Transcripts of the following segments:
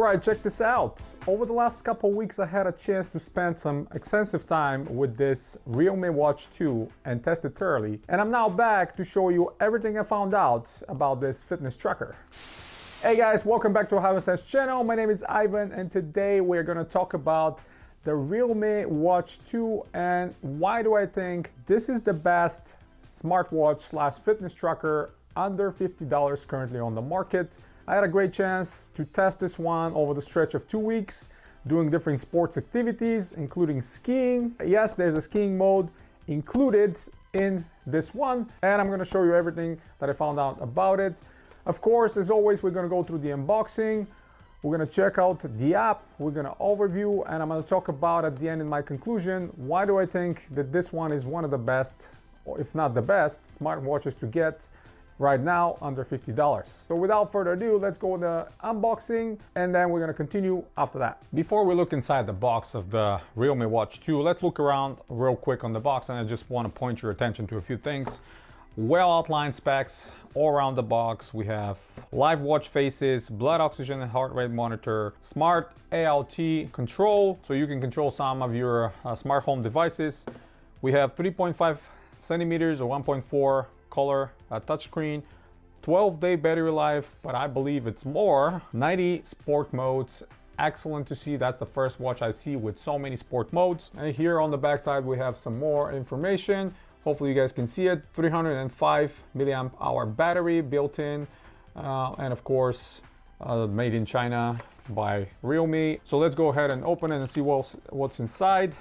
Alright, check this out. Over the last couple weeks I had a chance to spend some extensive time with this Realme Watch 2 and test it thoroughly. And I'm now back to show you everything I found out about this fitness tracker. Hey guys, welcome back to Ivan Says channel. My name is Ivan and today we're going to talk about the Realme Watch 2 and why do I think this is the best smartwatch slash fitness tracker under $50 currently on the market. I had a great chance to test this one over the stretch of 2 weeks, doing different sports activities, including skiing. Yes, there's a skiing mode included in this one, and I'm gonna show you everything that I found out about it. Of course, as always, we're gonna go through the unboxing, we're gonna check out the app, we're gonna overview, and I'm gonna talk about at the end in my conclusion, why do I think that this one is one of the best, or if not the best, smartwatches to get right now under $50. So without further ado, let's go with the unboxing and then we're gonna continue after that. Before we look inside the box of the Realme Watch 2, let's look around real quick on the box, and I just want to point your attention to a few things. Well outlined specs all around the box. We have live watch faces, blood oxygen and heart rate monitor, smart ALT control, so you can control some of your smart home devices. We have 3.5 centimeters or 1.4 color touchscreen, 12-day battery life, but I believe it's more. 90 sport modes, excellent to see. That's the first watch I see with so many sport modes. And here on the back side we have some more information. Hopefully you guys can see it. 305 milliamp hour battery built in, and of course made in China by Realme. So let's go ahead and open it and see what's inside.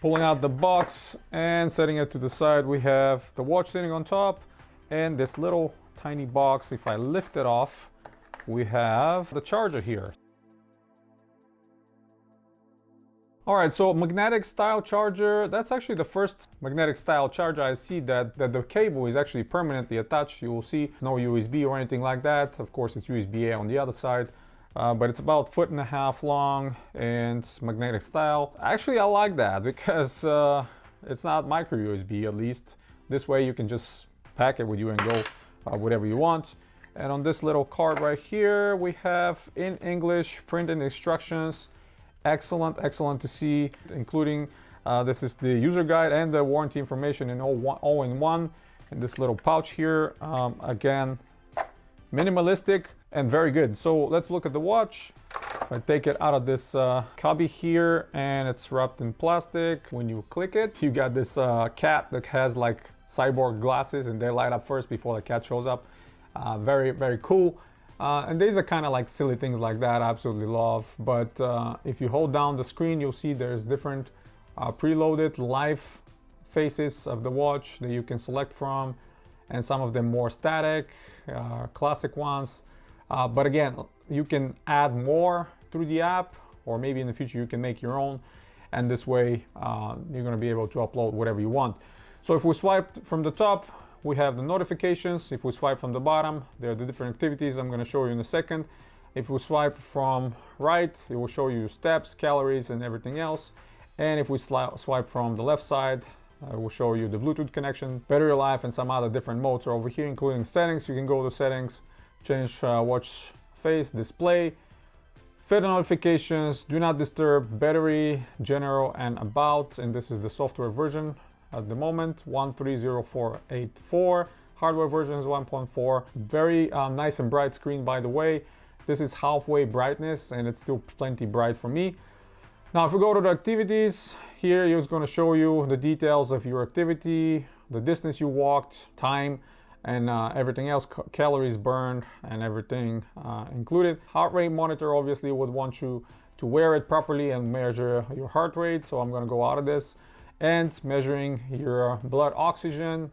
Pulling out the box and setting it to the side, we have the watch sitting on top and this little tiny box. If I lift it off, we have the charger here. All right, so magnetic style charger. That's actually the first magnetic style charger I see that the cable is actually permanently attached. You will see no USB or anything like that. Of course, it's USB-A on the other side. But it's about 1.5 feet long and it's magnetic style. Actually, I like that because it's not micro USB, at least. This way you can just pack it with you and go whatever you want. And on this little card right here, we have in English printed instructions. Excellent, excellent to see, including this is the user guide and the warranty information in all in one. In this little pouch here, again, minimalistic and very good. So let's look at the watch. If I take it out of this cubby here and it's wrapped in plastic, when you click it, you got this cat that has like cyborg glasses and they light up first before the cat shows up. Very, very cool. And these are kind of like silly things like that I absolutely love. But if you hold down the screen, you'll see there's different preloaded live faces of the watch that you can select from, and some of them more static, classic ones. But again, you can add more through the app, or maybe in the future you can make your own, and this way you're going to be able to upload whatever you want. So if we swipe from the top, we have the notifications. If we swipe from the bottom, there are the different activities I'm going to show you in a second. If we swipe from right, it will show you steps, calories, and everything else. And if we swipe from the left side, it will show you the Bluetooth connection, battery life, and some other different modes are over here, including settings. You can go to settings, change watch face, display, fit notifications, do not disturb, battery, general, and about. And this is the software version at the moment, 130484. Hardware version is 1.4. Very nice and bright screen, by the way. This is halfway brightness and it's still plenty bright for me. Now if we go to the activities, here it's going to show you the details of your activity, the distance you walked, time, and everything else, calories burned and everything included. Heart rate monitor obviously would want you to wear it properly and measure your heart rate, so I'm going to go out of this. And measuring your blood oxygen,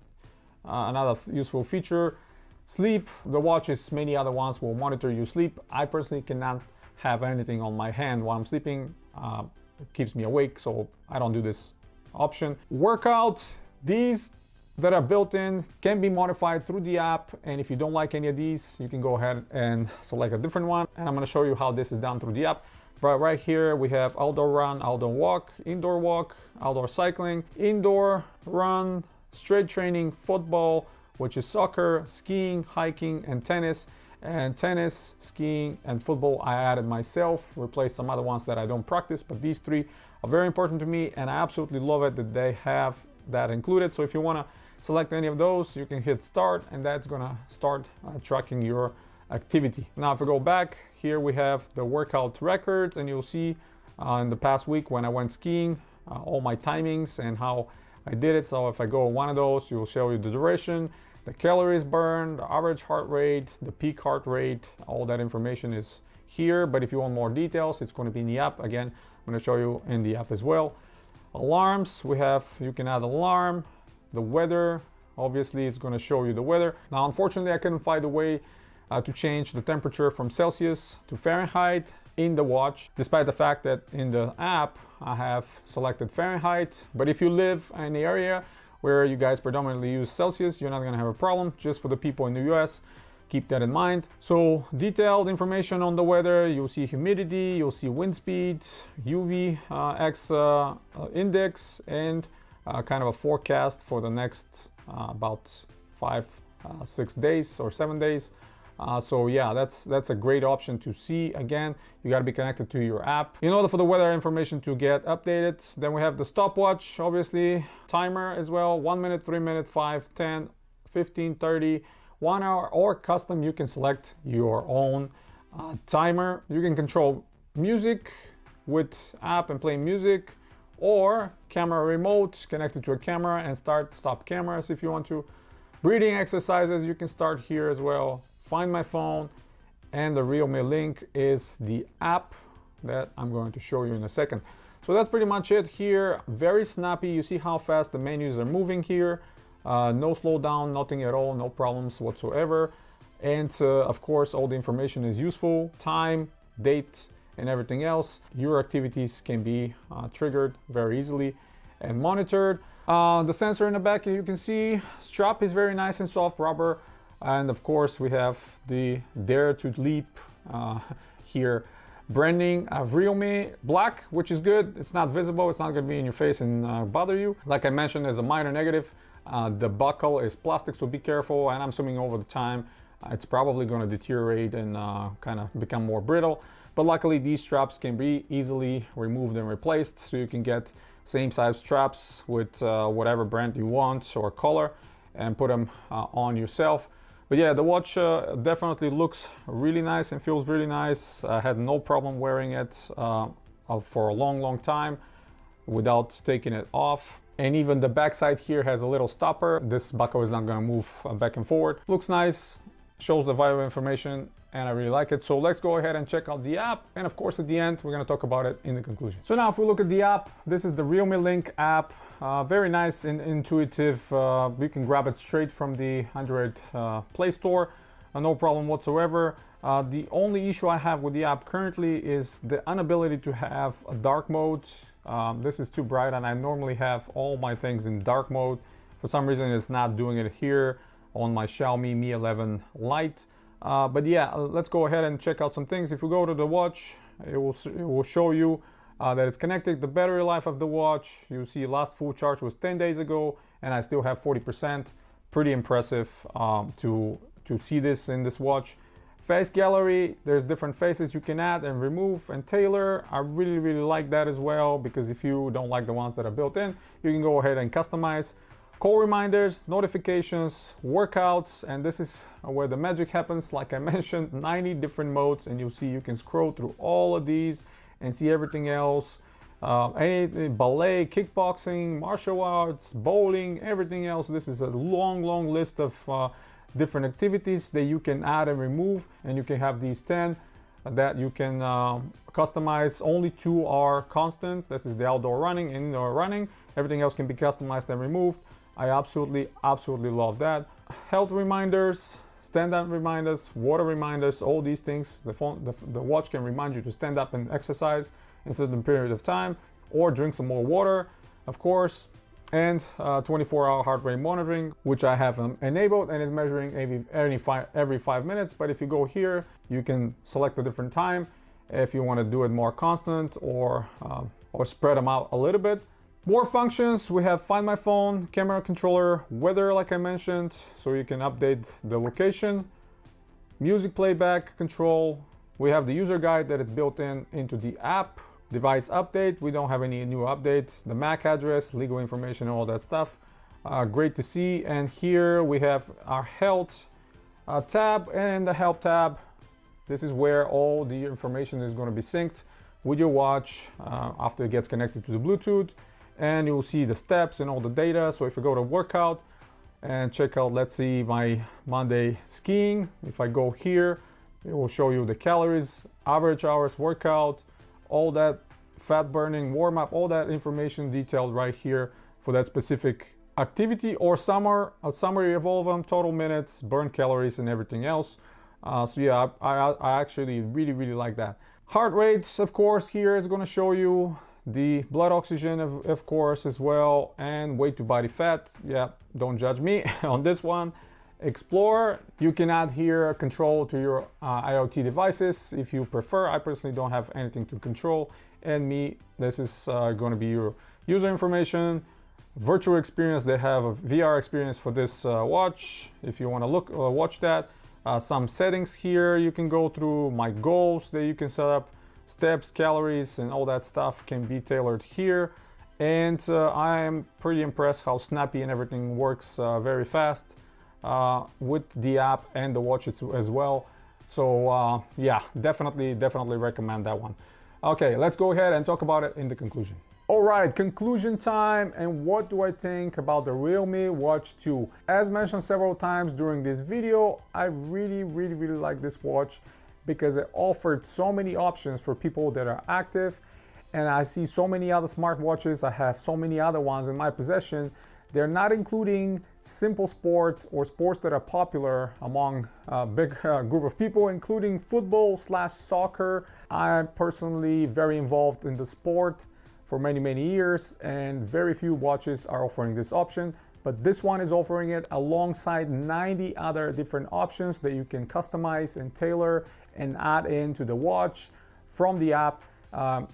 another useful feature. Sleep, the watches, many other ones will monitor your sleep. I personally cannot have anything on my hand while I'm sleeping. It keeps me awake, so I don't do this option. Workout, these that are built in can be modified through the app, and if you don't like any of these, you can go ahead and select a different one, and I'm going to show you how this is done through the app. But right here we have outdoor run, outdoor walk, outdoor cycling, indoor run, strength training, football, which is soccer, skiing, hiking, and tennis. And tennis, skiing, and football I added myself, replaced some other ones that I don't practice, but these three are very important to me, and I absolutely love it that they have that included. So if you want to select any of those, you can hit start, and that's gonna start tracking your activity. Now if we go back, here we have the workout records, and you'll see in the past week when I went skiing, all my timings and how I did it. So if I go one of those, it will show you the duration, the calories burned, the average heart rate, the peak heart rate, all that information is here. But if you want more details, it's going to be in the app. Again, I'm going to show you in the app as well. Alarms, you can add alarm, the weather, obviously it's going to show you the weather. Now, unfortunately, I couldn't find a way to change the temperature from Celsius to Fahrenheit in the watch, despite the fact that in the app I have selected Fahrenheit. But if you live in the area where you guys predominantly use Celsius, you're not gonna have a problem. Just for the people in the US, keep that in mind. So detailed information on the weather, you'll see humidity, you'll see wind speed, UV X index, and kind of a forecast for the next about 5-6 days or 7 days. So yeah, that's a great option to see. Again, you got to be connected to your app in order for the weather information to get updated. Then we have the stopwatch, obviously, timer as well, 1 minute, 3 minute, 5, 10, 15, 30, 1 hour, or custom. You can select your own timer. You can control music with app and play music, or camera remote connected to a camera and stop cameras if you want to. Breathing exercises you can start here as well. Find my phone, and the Realme link is the app that I'm going to show you in a second. So that's pretty much it here. Very snappy. You see how fast the menus are moving here. No slowdown, nothing at all, no problems whatsoever. And of course, all the information is useful. Time, date, and everything else. Your activities can be triggered very easily and monitored. The sensor in the back, you can see, strap is very nice and soft rubber. And of course, we have the Dare to Leap here branding of Realme black, which is good. It's not visible, it's not going to be in your face and bother you. Like I mentioned, as a minor negative, the buckle is plastic, so be careful. And I'm assuming over the time it's probably going to deteriorate and kind of become more brittle. But luckily, these straps can be easily removed and replaced, so you can get same size straps with whatever brand you want or color and put them on yourself. But yeah, the watch definitely looks really nice and feels really nice. I had no problem wearing it for a long time without taking it off. And even the backside here has a little stopper. This buckle is not gonna move back and forward. Looks nice, shows the vital information, and I really like it. So let's go ahead and check out the app. And of course, at the end, we're gonna talk about it in the conclusion. So now if we look at the app, this is the Realme Link app. Very nice and intuitive. You can grab it straight from the Android Play Store. No problem whatsoever. The only issue I have with the app currently is the inability to have a dark mode. This is too bright, and I normally have all my things in dark mode. For some reason, it's not doing it here on my Xiaomi Mi 11 Lite. But yeah, let's go ahead and check out some things. If we go to the watch, it will show you that it's connected. The battery life of the watch, you see last full charge was 10 days ago, and I still have 40%. Pretty impressive to see this in this watch. Face gallery, there's different faces you can add and remove and tailor. I really like that as well, because if you don't like the ones that are built in, you can go ahead and customize. Call reminders, notifications, workouts, and this is where the magic happens. Like I mentioned, 90 different modes, and you'll see you can scroll through all of these and see everything else. Anything, ballet, kickboxing, martial arts, bowling, everything else. This is a long list of different activities that you can add and remove, and you can have these 10 that you can customize. Only 2 are constant. This is the outdoor running, indoor running. Everything else can be customized and removed. I absolutely love that. Health reminders, stand-up reminders, water reminders, all these things. The watch can remind you to stand up and exercise in a certain period of time, or drink some more water, of course. And 24-hour heart rate monitoring, which I have enabled, and is measuring every 5 minutes. But if you go here, you can select a different time if you want to do it more constant, or spread them out a little bit. More functions, we have Find My Phone, camera controller, weather like I mentioned, so you can update the location. music playback control. We have the user guide that is built into the app. Device update, we don't have any new updates. The MAC address, legal information, all that stuff. Great to see. And here we have our health tab, and the help tab. This is where all the information is going to be synced with your watch after it gets connected to the Bluetooth, and you will see the steps and all the data. So if you go to workout and check out, let's see, my Monday skiing, if I go here, it will show you the calories, average hours workout, all that fat burning, warm up, all that information detailed right here for that specific activity, or a summary of all of them, total minutes, burn calories, and everything else. So yeah, I actually really like that. Heart rates, of course, here is going to show you the blood oxygen, of course, as well, and weight to body fat. Yeah, don't judge me on this one. Explore, you can add here a control to your IoT devices if you prefer. I personally don't have anything to control, and this is going to be your user information. Virtual experience, they have a VR experience for this watch if you want to watch that. Some settings here you can go through, my goals that you can set up, steps, calories, and all that stuff can be tailored here. And I am pretty impressed how snappy and everything works very fast with the app and the watch as well. So yeah, definitely recommend that one. Okay, let's go ahead and talk about it in the conclusion. All right, conclusion time, and what do I think about the Realme Watch 2? As mentioned several times during this video, I really like this watch because it offered so many options for people that are active, and I see so many other smartwatches. I have so many other ones in my possession. They're not including simple sports or sports that are popular among a big group of people, including football/soccer. I'm personally very involved in the sport for many years, and very few watches are offering this option, but this one is offering it alongside 90 other different options that you can customize and tailor and add into the watch from the app.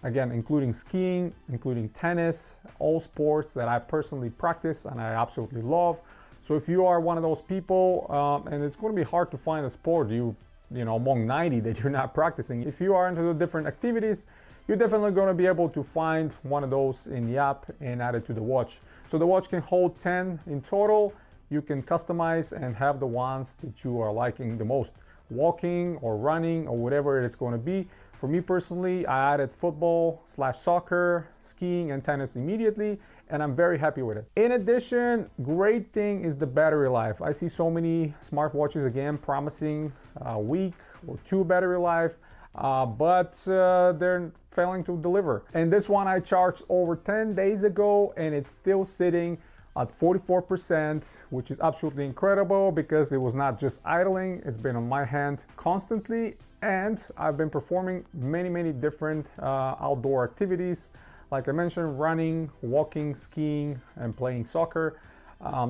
Again, including skiing, including tennis, all sports that I personally practice and I absolutely love. So if you are one of those people, and it's going to be hard to find a sport you know among 90 that you're not practicing, if you are into the different activities, you're definitely going to be able to find one of those in the app and add it to the watch. So the watch can hold 10 in total. You can customize and have the ones that you are liking the most, walking or running or whatever it's going to be. For me personally, I added football/soccer, skiing, and tennis immediately, and I'm very happy with it. In addition, great thing is the battery life. I see so many smartwatches again promising a week or 2 battery life, but they're failing to deliver. And this one I charged over 10 days ago, and it's still sitting at 44%, which is absolutely incredible because it was not just idling, it's been on my hand constantly, and I've been performing many different outdoor activities, like I mentioned, running, walking, skiing, and playing soccer.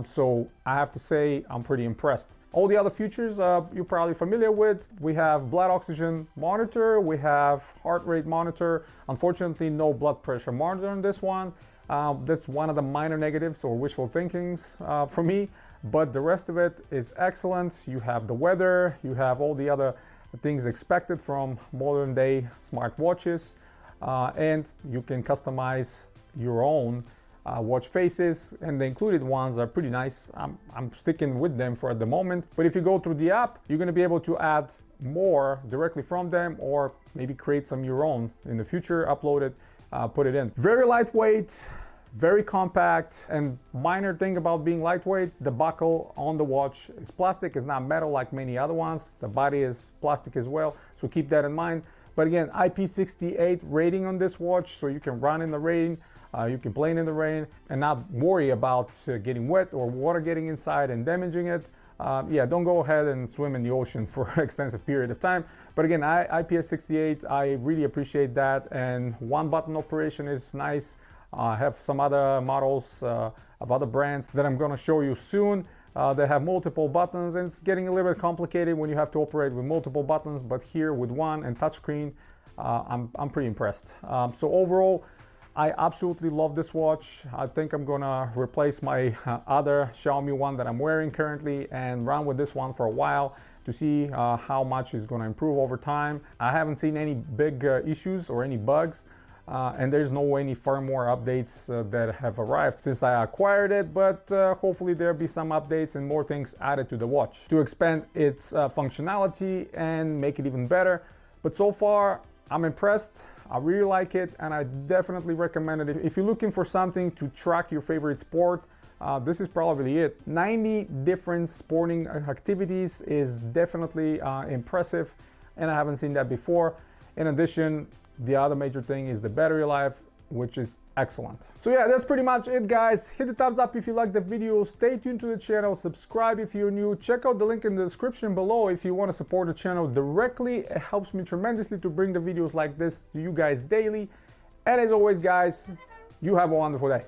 So I have to say I'm pretty impressed. All the other features you're probably familiar with. We have blood oxygen monitor, we have heart rate monitor. Unfortunately, no blood pressure monitor on this one. That's one of the minor negatives or wishful thinkings for me, but the rest of it is excellent. You have the weather, you have all the other things expected from modern day smartwatches, and you can customize your own watch faces, and the included ones are pretty nice. I'm sticking with them for the moment, but if you go through the app, you're going to be able to add more directly from them, or maybe create some your own in the future, upload it, put it in. Very lightweight, very compact, and minor thing about being lightweight, the buckle on the watch is plastic, it's not metal like many other ones. The body is plastic as well, so keep that in mind. But again, IP68 rating on this watch, so you can run in the rain, you can play in the rain and not worry about getting wet or water getting inside and damaging it. Yeah, don't go ahead and swim in the ocean for an extensive period of time. But again, IPS68, I really appreciate that, and one button operation is nice. I have some other models of other brands that I'm going to show you soon. They have multiple buttons, and it's getting a little bit complicated when you have to operate with multiple buttons, but here with one and touchscreen, I'm pretty impressed. So overall, I absolutely love this watch. I think I'm gonna replace my other Xiaomi one that I'm wearing currently and run with this one for a while. to see how much it's going to improve over time. I haven't seen any big issues or any bugs. And there's no any firmware updates that have arrived since I acquired it, but hopefully there'll be some updates and more things added to the watch to expand its functionality and make it even better. But so far, I'm impressed. I really like it, and I definitely recommend it. If you're looking for something to track your favorite sport, this is probably it. 90 different sporting activities is definitely impressive, and I haven't seen that before. In addition, the other major thing is the battery life, which is excellent. So yeah, that's pretty much it, guys. Hit the thumbs up if you like the video, stay tuned to the channel, subscribe if you're new, check out the link in the description below if you want to support the channel directly. It helps me tremendously to bring the videos like this to you guys daily. And as always, guys, you have a wonderful day.